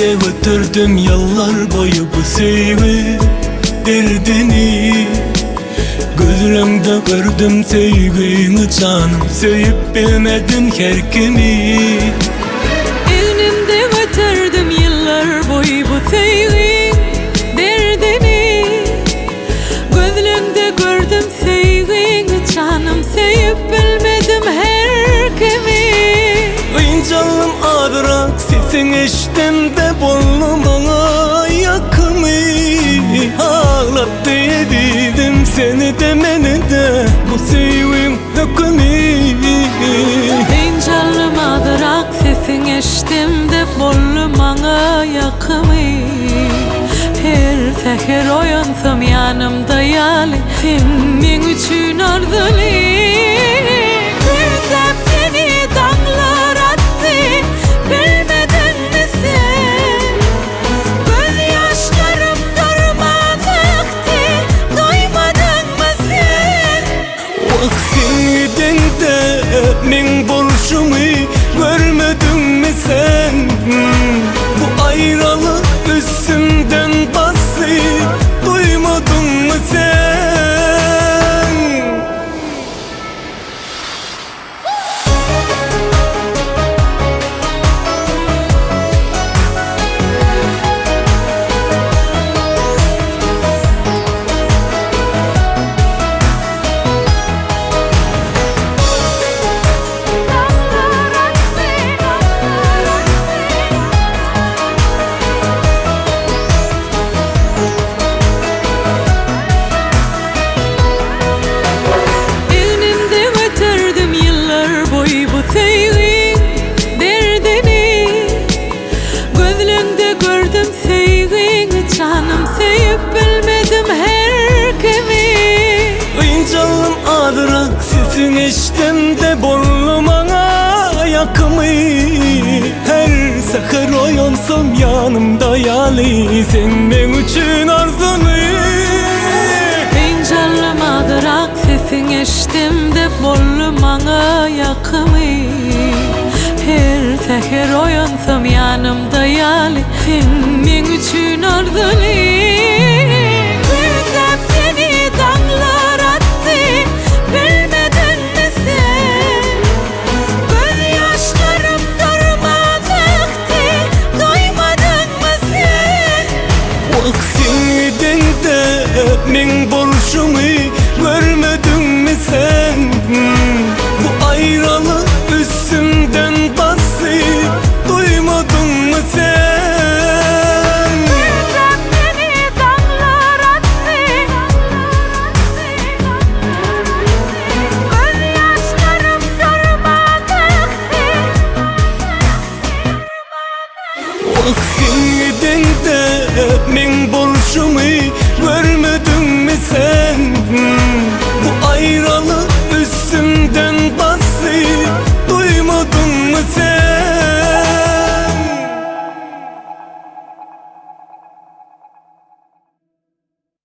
Elimde götürdüm yıllar boyu bu sevgi derdini. Gözlerimde gördüm sevgini canım, sevip bilmedim her kimi. Elimde götürdüm yıllar boyu bu sevgi derdini. Gözlerimde gördüm sevgini canım, sevip bilmedim her kimi. Canım ağdırak sesin eştimde bollum bana yakımı. Ağlattı yedim seni de beni de bu sevgin hükmü. Canım ağdırak sesin eştimde bollum bana yakımı. Her seher oyansam yanımda yali, senin için arzulu. Min borçumu görmedin mi sen? Bu ayrılık üstümden bastı, duymadın mı sen? Canım sevip bilmedim her kimi. Canım ağdırak sesin eştimde bollum bana yakımı. Her seher oyansam yanımda yali, sen benim için arzulu. Canım ağdırak sesin eştimde bollum bana yakımı. Her seher oyansam yanımda yali, sen